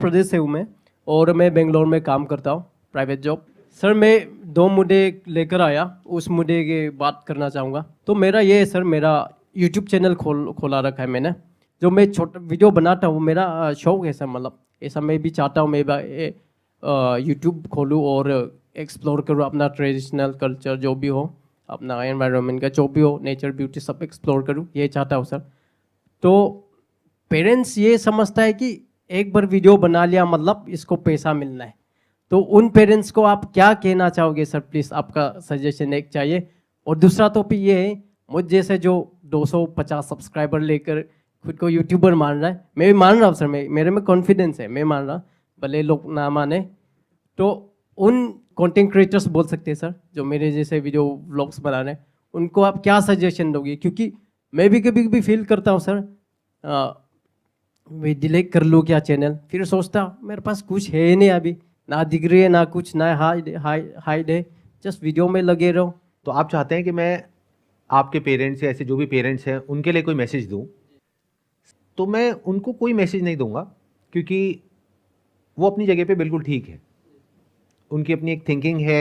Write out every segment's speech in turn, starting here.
प्रदेश से हूँ मैं और मैं बेंगलोर में काम करता हूँ प्राइवेट जॉब। सर मैं 2 मुद्दे लेकर आया, उस मुद्दे की बात करना चाहूँगा। तो मेरा ये है सर, मेरा यूट्यूब चैनल खोला रखा है मैंने। जो मैं छोटा वीडियो बनाता हूँ, मेरा शौक है सर, मतलब ऐसा मैं भी चाहता हूँ मैं यूट्यूब खोलूँ और एक्सप्लोर करूँ अपना ट्रेडिशनल कल्चर जो भी हो, अपना एनवायरनमेंट का जो भी हो, नेचर ब्यूटी सब एक्सप्लोर करूँ, ये चाहता हूँ सर। तो पेरेंट्स ये समझता है कि एक बार वीडियो बना लिया मतलब इसको पैसा मिलना है। तो उन पेरेंट्स को आप क्या कहना चाहोगे सर? प्लीज़ आपका सजेशन एक चाहिए। और दूसरा टॉपिक ये है, मुझ जैसे जो 250 सब्सक्राइबर लेकर खुद को यूट्यूबर मान रहा है, मैं भी मान रहा हूँ सर, मेरे में कॉन्फिडेंस है, मैं मान रहा, भले लोग ना माने। तो उन कंटेंट क्रिएटर्स बोल सकते हैं सर जो मेरे जैसे वीडियो व्लॉग्स बना रहे हैं, उनको आप क्या सजेशन दोगे? क्योंकि मैं भी कभी कभी फील करता हूँ सर, मैं डिलीट कर लूँ क्या चैनल, फिर सोचता मेरे पास कुछ है ही नहीं अभी, ना डिग्री है ना कुछ, ना हाइड है, जस्ट वीडियो में लगे रहो। तो आप चाहते हैं कि मैं आपके पेरेंट्स या ऐसे जो भी पेरेंट्स हैं उनके लिए कोई मैसेज दूं, तो मैं उनको कोई मैसेज नहीं दूंगा, क्योंकि वो अपनी जगह पे बिल्कुल ठीक है। उनकी अपनी एक थिंकिंग है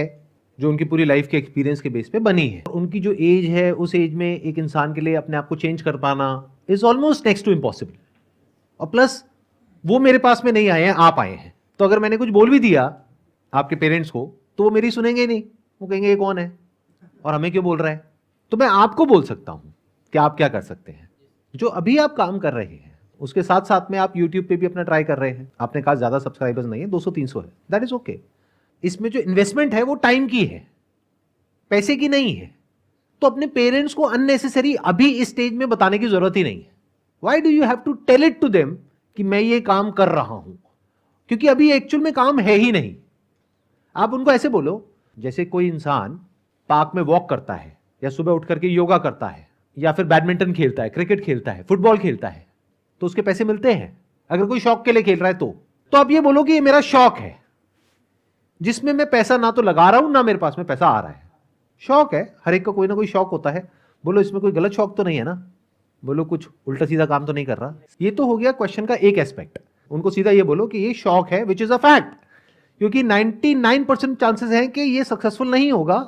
जो उनकी पूरी लाइफ के एक्सपीरियंस के बेस पे बनी है। उनकी जो एज है, उस एज में एक इंसान के लिए अपने आप को चेंज कर पाना is almost next to impossible. और प्लस वो मेरे पास में नहीं आए हैं, आप आए हैं। तो अगर मैंने कुछ बोल भी दिया आपके पेरेंट्स को तो वो मेरी सुनेंगे ही नहीं, वो कहेंगे ये कौन है और हमें क्यों बोल रहा है। तो मैं आपको बोल सकता हूं कि आप क्या कर सकते हैं। जो अभी आप काम कर रहे हैं उसके साथ साथ में आप YouTube पे भी अपना ट्राई कर रहे हैं। आपने कहा ज्यादा सब्सक्राइबर्स नहीं है, 200-300 है, दैट इज ओके। इसमें जो इन्वेस्टमेंट है वो टाइम की है, पैसे की नहीं है। तो अपने पेरेंट्स को अननेसेसरी अभी इस स्टेज में बताने की जरूरत ही नहीं है। Why do you have to tell it to them कि मैं ये काम कर रहा हूं, क्योंकि अभी एक्चुअल में काम है ही नहीं। आप उनको ऐसे बोलो जैसे कोई इंसान पार्क में वॉक करता है या सुबह उठ करके योगा करता है या फिर बैडमिंटन खेलता है, क्रिकेट खेलता है, फुटबॉल खेलता है, तो उसके पैसे मिलते हैं। अगर कोई शौक के लिए खेल रहा है तो आप ये बोलो कि ये मेरा शौक है जिसमें मैं पैसा ना तो लगा रहा हूं ना मेरे पास में पैसा आ रहा है। शौक है, हर एक का कोई ना कोई शौक होता है। बोलो इसमें कोई गलत शौक तो नहीं है ना, बोलो कुछ उल्टा सीधा काम तो नहीं कर रहा। ये तो हो गया क्वेश्चन का एक एस्पेक्ट। उनको सीधा ये बोलो कि ये शौक है, विच इज अ फैक्ट, क्योंकि 99% चांसेस हैं कि ये सक्सेसफुल नहीं होगा,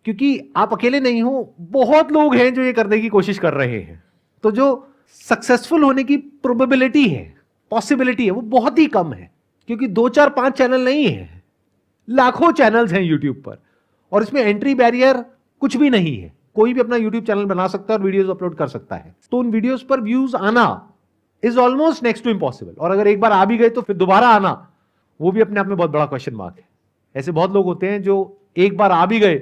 क्योंकि आप अकेले नहीं हो, बहुत लोग हैं जो ये करने की कोशिश कर रहे हैं। तो जो सक्सेसफुल होने की प्रोबेबिलिटी है, पॉसिबिलिटी है, वो बहुत ही कम है, क्योंकि 2-4-5 चैनल नहीं है, लाखों चैनल्स हैं यूट्यूब पर। और इसमें एंट्री बैरियर कुछ भी नहीं है, कोई भी अपना यूट्यूब चैनल बना सकता है और वीडियोस अपलोड कर सकता है। तो उन वीडियोस पर व्यूज आना is almost next to impossible. और अगर एक बार आ भी गए तो फिर दोबारा आना, वो भी अपने आप में बहुत बड़ा क्वेश्चन मार्क है। ऐसे बहुत लोग होते हैं जो एक बार आ भी गए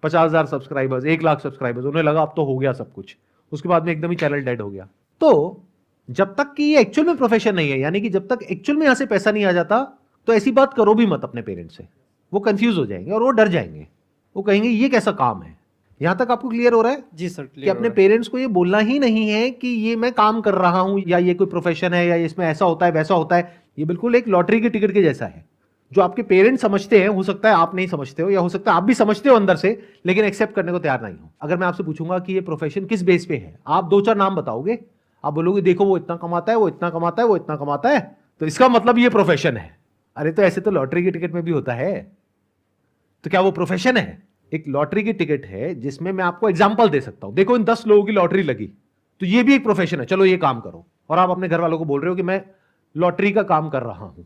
50,000 सब्सक्राइबर्स, 1,00,000 सब्सक्राइबर्स, उन्हें लगा अब तो हो गया सब कुछ, उसके बाद में एकदम ही चैनल डेड हो गया। तो जब तक कि ये एक्चुअल में प्रोफेशन नहीं है, यानी कि जब तक एक्चुअल में यहां से पैसा नहीं आ जाता, तो ऐसी बात करो भी मत अपने पेरेंट्स से। वो कंफ्यूज हो जाएंगे और वो डर जाएंगे, वो कहेंगे ये कैसा काम है। यहां तक आपको क्लियर हो रहा है? जी सर, कि अपने पेरेंट्स को ये बोलना ही नहीं है कि ये मैं काम कर रहा हूं या ये कोई प्रोफेशन है या इसमें ऐसा होता है वैसा होता है। ये बिल्कुल एक लॉटरी के टिकट के जैसा है। जो आपके पेरेंट्स समझते हैं, हो सकता है आप नहीं समझते हो, या हो सकता है आप भी समझते हो अंदर से, लेकिन एक्सेप्ट करने को तैयार नहीं हो। अगर मैं आपसे पूछूंगा कि ये प्रोफेशन किस बेस पे है, आप 2-4 नाम बताओगे। आप बोलोगे देखो वो इतना कमाता है, वो इतना कमाता है, वो इतना कमाता है, तो इसका मतलब ये प्रोफेशन है। अरे तो ऐसे तो लॉटरी के टिकट में भी होता है, तो क्या वो प्रोफेशन है? एक लॉटरी की टिकट है जिसमें मैं आपको एग्जांपल दे सकता हूं, देखो इन 10 लोगों की लॉटरी लगी, तो ये भी एक प्रोफेशन है, चलो ये काम करो। और आप अपने घर वालों को बोल रहे हो कि मैं लॉटरी का काम कर रहा हूं,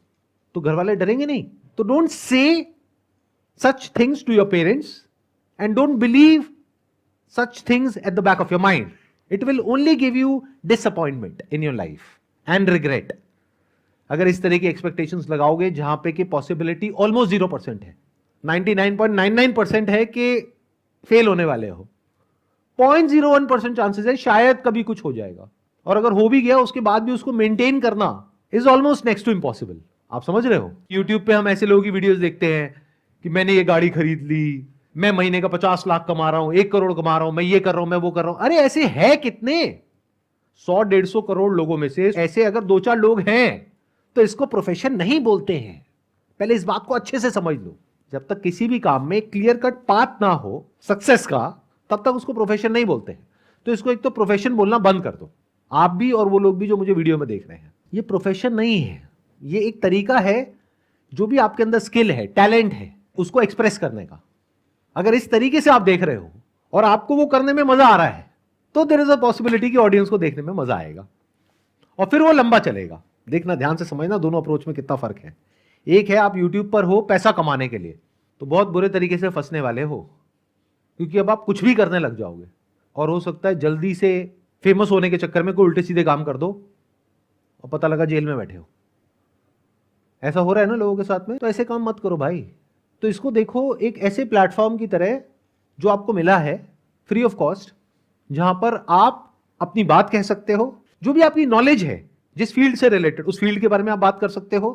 तो घर वाले डरेंगे नहीं। तो don't say such things to your parents and don't believe such things at the back of your mind. It will only give you disappointment in your life and regret. अगर इस तरह की एक्सपेक्टेशंस लगाओगे जहां पे कि पॉसिबिलिटी ऑलमोस्ट 0% है, 99.99% है कि फेल होने वाले हो, 0.01% चांसेस है शायद कभी कुछ हो जाएगा, और अगर हो भी गया उसके बाद भी उसको मेंटेन करना is almost next to impossible. आप समझ रहे हो? यूट्यूब पे हम ऐसे लोगों की वीडियोस देखते हैं कि मैंने ये गाड़ी खरीद ली, मैं महीने का 50 लाख कमा रहा हूं, 1 करोड़ कमा रहा हूं, मैं ये कर रहा हूं, मैं वो कर रहा हूं। अरे ऐसे है कितने, 100-150 करोड़ लोगों में से ऐसे अगर 2-4 लोग हैं तो इसको प्रोफेशन नहीं बोलते हैं। पहले इस बात को अच्छे से समझ लो। जब तक किसी भी काम में क्लियर कट पाथ ना हो सक्सेस का, तब तक उसको प्रोफेशन नहीं बोलते हैं। तो इसको एक तो प्रोफेशन बोलना बंद कर दो, आप भी और वो लोग भी जो मुझे वीडियो में देख रहे हैं। ये प्रोफेशन नहीं है, ये एक तरीका है, जो भी आपके अंदर स्किल है, टैलेंट है, उसको एक्सप्रेस करने का। अगर इस तरीके से आप देख रहे हो और आपको वो करने में मजा आ रहा है, तो देयर इज अ पॉसिबिलिटी कि ऑडियंस को देखने में मजा आएगा और फिर वो लंबा चलेगा। देखना, ध्यान से समझना दोनों अप्रोच में कितना फर्क है। एक है आप यूट्यूब पर हो पैसा कमाने के लिए, तो बहुत बुरे तरीके से फंसने वाले हो, क्योंकि अब आप कुछ भी करने लग जाओगे और हो सकता है जल्दी से फेमस होने के चक्कर में कोई उल्टे सीधे काम कर दो और पता लगा जेल में बैठे हो। ऐसा हो रहा है ना लोगों के साथ में, तो ऐसे काम मत करो भाई। तो इसको देखो एक ऐसे प्लेटफॉर्म की तरह जो आपको मिला है फ्री ऑफ कॉस्ट, जहां पर आप अपनी बात कह सकते हो, जो भी आपकी नॉलेज है जिस फील्ड से रिलेटेड, उस फील्ड के बारे में आप बात कर सकते हो,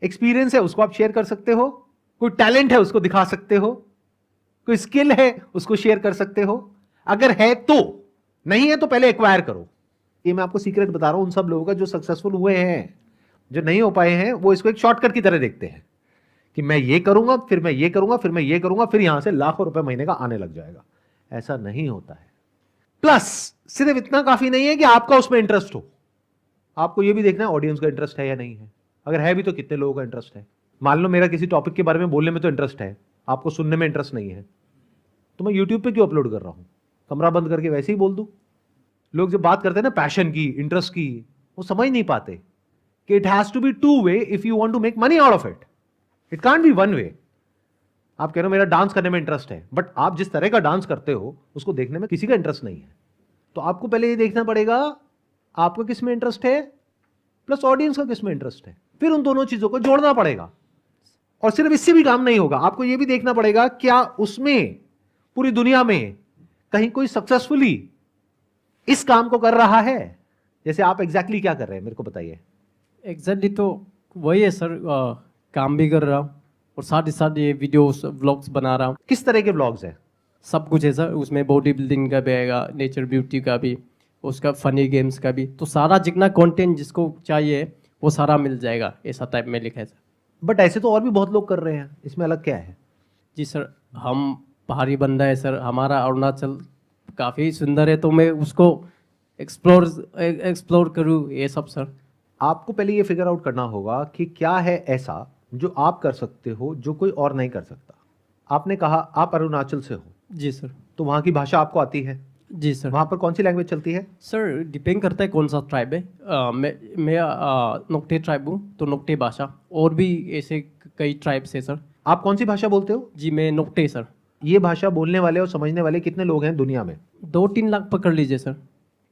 एक्सपीरियंस है उसको आप शेयर कर सकते हो, कोई टैलेंट है उसको दिखा सकते हो, कोई स्किल है उसको शेयर कर सकते हो। अगर है तो, नहीं है तो पहले एक्वायर करो। ये मैं आपको सीक्रेट बता रहा हूं उन सब लोगों का जो सक्सेसफुल हुए हैं। जो नहीं हो पाए हैं वो इसको एक शॉर्टकट की तरह देखते हैं कि मैं ये करूंगा, फिर मैं ये करूंगा, फिर मैं ये करूंगा, फिर यहां से लाखों रुपए महीने का आने लग जाएगा। ऐसा नहीं होता है। प्लस सिर्फ इतना काफी नहीं है कि आपका उसमें इंटरेस्ट हो, आपको यह भी देखना है ऑडियंस का इंटरेस्ट है या नहीं है। अगर है भी तो कितने लोगों का इंटरेस्ट है। मान लो मेरा किसी टॉपिक के बारे में बोलने में तो इंटरेस्ट है, आपको सुनने में इंटरेस्ट नहीं है, तो मैं यूट्यूब पे क्यों अपलोड कर रहा हूं? कमरा बंद करके वैसे ही बोल दूं। लोग जब बात करते हैं ना पैशन की, इंटरेस्ट की, वो समझ नहीं पाते कि it has to be two way if you want to make money out of it. It can't be one way. आप कह रहे हो मेरा डांस करने में इंटरेस्ट है, बट आप जिस तरह का डांस करते हो उसको देखने में किसी का इंटरेस्ट नहीं है। तो आपको पहले ये देखना पड़ेगा आपको किस में इंटरेस्ट है, प्लस ऑडियंस का किस में इंटरेस्ट है, फिर उन दोनों चीजों को जोड़ना पड़ेगा। और सिर्फ इससे भी काम नहीं होगा, आपको यह भी देखना पड़ेगा क्या उसमें पूरी दुनिया में कहीं कोई सक्सेसफुली इस काम को कर रहा है। जैसे आप एग्जैक्टली क्या कर रहे हैं मेरे को बताइए। एग्जैक्टली तो वही है सर, काम भी कर रहा हूँ और साथ ही साथ ये वीडियोस व्लॉग्स बना रहा हूँ। किस तरह के ब्लॉग्स हैं? सब कुछ है सर, उसमें बॉडी बिल्डिंग का भी आएगा, नेचर ब्यूटी का भी, उसका फनी गेम्स का भी, तो सारा जितना कंटेंट जिसको चाहिए वो सारा मिल जाएगा, ऐसा टाइप में लिखा है सर। बट ऐसे तो और भी बहुत लोग कर रहे हैं, इसमें अलग क्या है? जी सर, हम पहाड़ी बंदा है सर, हमारा अरुणाचल काफ़ी सुंदर है, तो मैं उसको एक्सप्लोर करूँ ये सब सर। आपको पहले ये फिगर आउट करना होगा कि क्या है ऐसा जो आप कर सकते हो जो कोई और नहीं कर सकता। आपने कहा आप अरुणाचल से हो। जी सर। तो वहाँ की भाषा आपको आती है? जी सर। वहाँ पर कौन सी लैंग्वेज चलती है? सर डिपेंड करता है कौन सा ट्राइब है। मैं नोक्टे ट्राइब हूँ, तो नोक्टे भाषा, और भी ऐसे कई ट्राइब्स है सर। आप कौन सी भाषा बोलते हो? जी मैं नोक्टे सर। ये भाषा बोलने वाले और समझने वाले कितने लोग हैं दुनिया में? 2-3 लाख पकड़ लीजिए सर।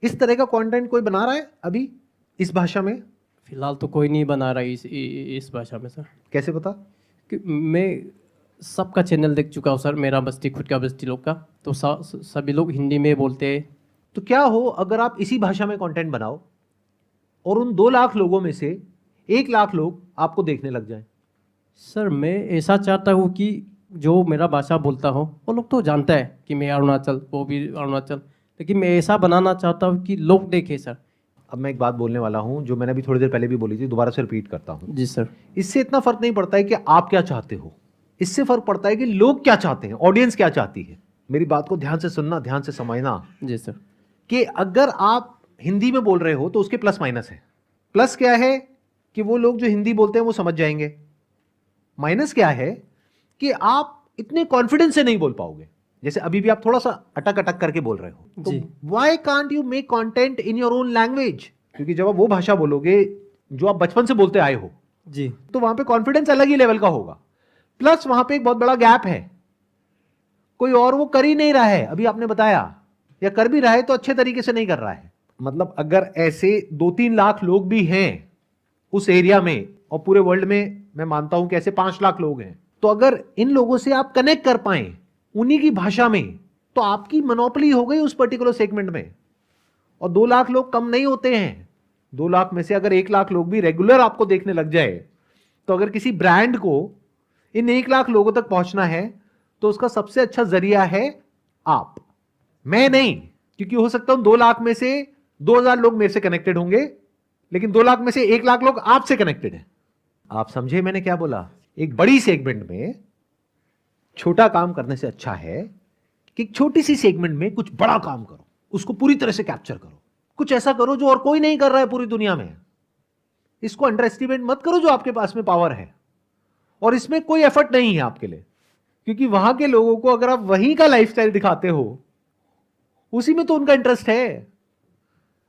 इस तरह का कंटेंट कोई बना रहा है अभी इस भाषा में? फिलहाल तो कोई नहीं बना रहा इस भाषा में सर। कैसे पता? कि मैं सबका चैनल देख चुका हूँ सर, मेरा बस्ती खुद का बस्ती लोग का, तो सभी लोग हिंदी में बोलते हैं। तो क्या हो अगर आप इसी भाषा में कंटेंट बनाओ और उन 2 लाख लोगों में से 1 लाख लोग आपको देखने लग जाएं? सर मैं ऐसा चाहता हूँ कि जो मेरा भाषा बोलता हो वो लोग तो जानता है कि मैं अरुणाचल, वो भी अरुणाचल, लेकिन मैं ऐसा बनाना चाहता हूँ कि लोग देखें सर। अब मैं एक बात बोलने वाला हूँ जो मैंने अभी थोड़ी देर पहले भी बोली थी, दोबारा से रिपीट करता हूँ। जी सर। इससे इतना फर्क नहीं पड़ता है कि आप क्या चाहते हो, इससे फर्क पड़ता है कि लोग क्या चाहते हैं, ऑडियंस क्या चाहती है। मेरी बात को ध्यान से सुनना, ध्यान से समझना। जी सर। कि अगर आप हिंदी में बोल रहे हो तो उसके प्लस माइनस है। प्लस क्या है कि वो लोग जो हिंदी बोलते हैं वो समझ जाएंगे। माइनस क्या है कि आप इतने कॉन्फिडेंस से नहीं बोल पाओगे, जैसे अभी भी आप थोड़ा सा अटक अटक करके बोल रहे हो। तो why can't you make content in your own language? क्योंकि जब आप वो भाषा बोलोगे जो आप बचपन से बोलते आए हो जी, तो वहां पे कॉन्फिडेंस अलग ही लेवल का होगा। प्लस वहां पे एक बहुत बड़ा गैप है, कोई और वो कर ही नहीं रहा है अभी आपने बताया, या कर भी रहा है तो अच्छे तरीके से नहीं कर रहा है। मतलब अगर ऐसे 2-3 लाख लोग भी हैं उस एरिया में, और पूरे वर्ल्ड में मैं मानता हूं कि ऐसे 5 लाख लोग हैं, तो अगर इन लोगों से आप कनेक्ट कर पाए उन्हीं की भाषा में, तो आपकी मोनोपोली हो गई उस पर्टिकुलर सेगमेंट में। और 2 लाख लोग कम नहीं होते हैं। 2 लाख में से अगर 1 लाख लोग भी रेगुलर आपको देखने लग जाए, तो अगर किसी ब्रांड को इन 1 लाख लोगों तक पहुंचना है तो उसका सबसे अच्छा जरिया है आप, मैं नहीं। क्योंकि हो सकता हूं 2 लाख में से 2000 लोग मेरे से कनेक्टेड होंगे, लेकिन 2 लाख में से 1 लाख लोग आपसे कनेक्टेड हैं। आप समझे मैंने क्या बोला? एक बड़ी सेगमेंट में छोटा काम करने से अच्छा है कि एक छोटी सी सेगमेंट में कुछ बड़ा काम करो, उसको पूरी तरह से कैप्चर करो, कुछ ऐसा करो जो और कोई नहीं कर रहा है पूरी दुनिया में। इसको अंडर एस्टिमेट मत करो जो आपके पास में पावर है। और इसमें कोई एफर्ट नहीं है आपके लिए, क्योंकि वहां के लोगों को अगर आप वहीं का लाइफस्टाइल दिखाते हो, उसी में तो उनका इंटरेस्ट है।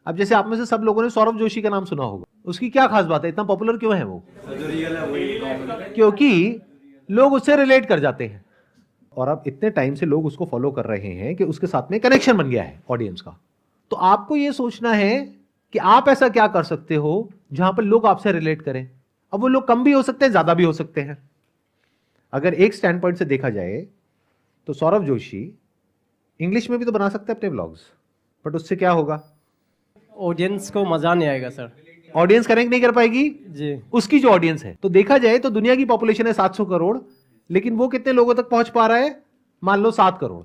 अब जैसे आप में से सब लोगों ने सौरभ जोशी का नाम सुना होगा, उसकी क्या खास बात है, इतना पॉपुलर क्यों है वो? क्योंकि लोग उससे रिलेट कर जाते हैं, और अब इतने टाइम से लोग उसको फॉलो कर रहे हैं कि उसके साथ में कनेक्शन बन गया है ऑडियंस का। तो आपको यह सोचना है कि आप ऐसा क्या कर सकते हो जहां पर लोग आपसे रिलेट करें। अब वो लोग कम भी हो सकते हैं, ज्यादा भी हो सकते हैं। अगर एक स्टैंड पॉइंट से देखा जाए तो सौरभ जोशी इंग्लिश में भी तो बना सकते हैं अपने व्लॉग्स, बट उससे क्या होगा? ऑडियंस को मजा नहीं आएगा सर। ऑडियंस कनेक्ट नहीं कर पाएगी जी। उसकी जो ऑडियंस है। तो देखा जाए तो दुनिया की पॉपुलेशन है 700 करोड़, लेकिन वो कितने लोगों तक पहुंच पा रहा है? मान लो 7 करोड़।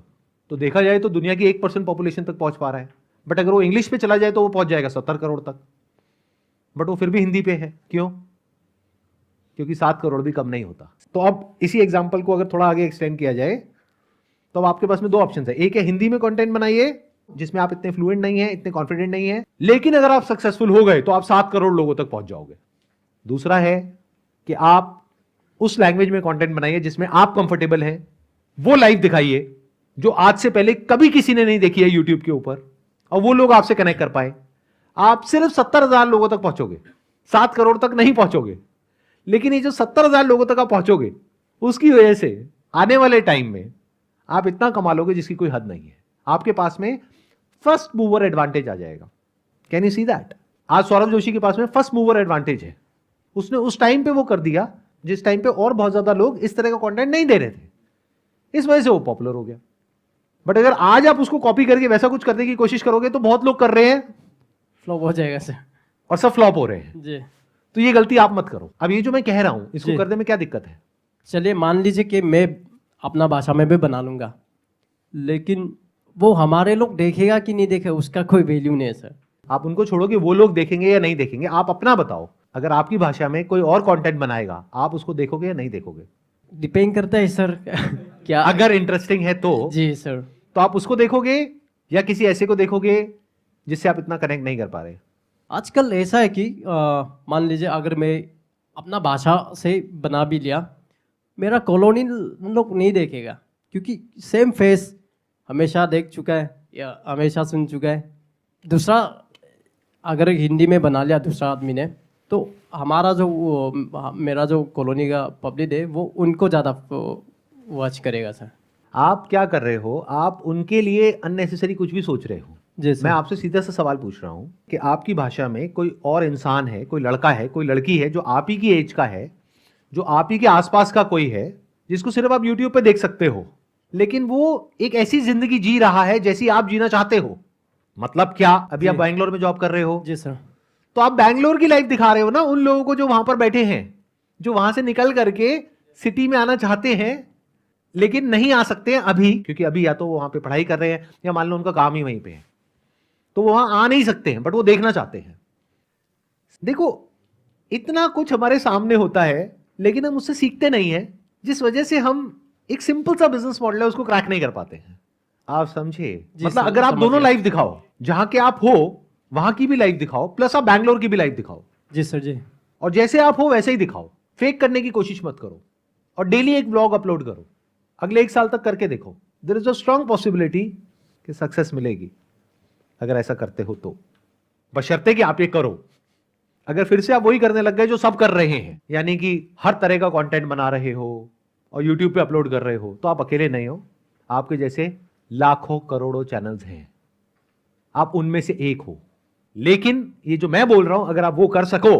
तो देखा जाए तो दुनिया की 1% पॉपुलेशन तक पहुंच पा रहा है। बट अगर वो इंग्लिश पे चला जाए तो वो पहुंच जाएगा 70 करोड़ तक, बट वो फिर भी हिंदी पे है। क्यों? क्योंकि 7 करोड़ भी कम नहीं होता। तो अब इसी एग्जाम्पल को अगर थोड़ा आगे एक्सटेंड किया जाए तो अब आपके पास में 2 ऑप्शन है। एक है हिंदी में कंटेंट बनाइए जिसमें आप इतने फ्लुएंट नहीं है, इतने कॉन्फिडेंट नहीं है, लेकिन अगर आप सक्सेसफुल हो गए तो आप 7 करोड़ लोगों तक पहुंच जाओगे। दूसरा है कि आप उस लैंग्वेज में कंटेंट बनाइए जिसमें आप कंफर्टेबल हैं, वो लाइव दिखाइए जो आज से पहले कभी किसी ने नहीं देखी है यूट्यूब के ऊपर, और वो लोग आपसे कनेक्ट कर पाए। आप सिर्फ 70,000 लोगों तक पहुंचोगे, 7 करोड़ तक नहीं पहुंचोगे। लेकिन ये जो 70,000 लोगों तक आप पहुंचोगे, उसकी वजह से आने वाले टाइम में आप इतना कमा लोगे जिसकी कोई हद नहीं है। आपके पास में फर्स्ट मूवर एडवांटेज आ जाएगा। Can you see that? आज सौरभ जोशी के पास में फर्स्ट मूवर एडवांटेज है। उसने उस टाइम पे वो कर दिया जिस टाइम पे और बहुत ज्यादा लोग इस तरह का कंटेंट नहीं दे रहे थे, इस वजह से वो पॉपुलर हो गया। बट अगर आज आप उसको कॉपी करके वैसा कुछ करने की कोशिश करोगे तो बहुत लोग कर रहे हैं, फ्लॉप हो जाएगा सर। और सब फ्लॉप हो रहे हैं। जी। तो ये गलती आप मत करो। अब ये जो मैं कह रहा हूं इसको जी। करने में क्या दिक्कत है? चलिए मान लीजिए कि मैं अपना भाषा में भी बना लूँगा, लेकिन वो हमारे लोग देखेगा कि नहीं देखेगा उसका कोई वैल्यू नहीं है सर। आप उनको छोड़ो कि वो लोग देखेंगे या नहीं देखेंगे, आप अपना बताओ। अगर आपकी भाषा में कोई और कंटेंट बनाएगा, आप उसको देखोगे या नहीं देखोगे? डिपेंड करता है सर क्या। अगर इंटरेस्टिंग है तो जी सर। तो आप उसको देखोगे या किसी ऐसे को देखोगे जिससे आप इतना कनेक्ट नहीं कर पा रहे? आजकल ऐसा है कि मान लीजिए अगर मैं अपना भाषा से बना भी लिया, मेरा कॉलोनी लोग नहीं देखेगा, क्योंकि सेम फेस हमेशा देख चुका है या हमेशा सुन चुका है। दूसरा अगर हिंदी में बना लिया दूसरा आदमी ने, तो हमारा जो मेरा जो कॉलोनी का पब्लिक है वो उनको ज़्यादा वॉच करेगा सर। आप क्या कर रहे हो? आप उनके लिए अननेसेसरी कुछ भी सोच रहे हो। जी सर। मैं आपसे सीधा सा सवाल पूछ रहा हूं कि आपकी भाषा में कोई और इंसान है, कोई लड़का है, कोई लड़की है जो आप ही की एज का है, जो आप ही के आसपास का कोई है, जिसको सिर्फ आप यूट्यूब पे देख सकते हो, लेकिन वो एक ऐसी जिंदगी जी रहा है जैसी आप जीना चाहते हो। मतलब क्या? अभी आप बैंगलोर में जॉब कर रहे हो, जी सर। तो आप बैंगलोर की लाइफ दिखा रहे हो ना उन लोगों को जो वहां पर बैठे हैं, जो वहां से निकल करके सिटी में आना चाहते हैं लेकिन नहीं आ सकते हैं अभी, क्योंकि अभी या तो वो वहां पे पढ़ाई कर रहे हैं या मान लो उनका काम ही वहीं पे है, तो वो वहां आ नहीं सकते हैं, बट वो देखना चाहते हैं। देखो, इतना कुछ हमारे सामने होता है लेकिन हम उससे सीखते नहीं है, जिस वजह से हम एक सिंपल सा बिजनेस मॉडल है उसको क्रैक नहीं कर पाते हैं। आप समझे? मतलब सर, अगर आप समझ दोनों गया। लाइफ दिखाओ, जहां के आप हो वहां की भी लाइफ दिखाओ, प्लस आप बैंगलोर की भी लाइफ दिखाओ, जी सर। जी। और जैसे आप हो वैसे ही दिखाओ। फेक करने की कोशिश मत करो, और डेली एक ब्लॉग अपलोड करो। अगले 1 साल तक करके देखो, there is a strong possibility कि सक्सेस मिलेगी अगर ऐसा करते हो तो, बशर्ते कि आप ये करो। अगर फिर से आप वही करने लग गए जो सब कर रहे हैं, यानी कि हर तरह का कंटेंट बना रहे हो और यूट्यूब पे अपलोड कर रहे हो, तो आप अकेले नहीं हो। आपके जैसे लाखों करोड़ों चैनल्स हैं, आप उनमें से एक हो। लेकिन ये जो मैं बोल रहा हूं, अगर आप वो कर सको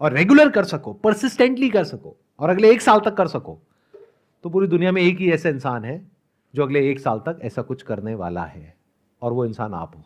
और रेगुलर कर सको, परसिस्टेंटली कर सको, और अगले 1 साल तक कर सको, तो पूरी दुनिया में एक ही ऐसा इंसान है जो अगले 1 साल तक ऐसा कुछ करने वाला है, और वो इंसान आप हो।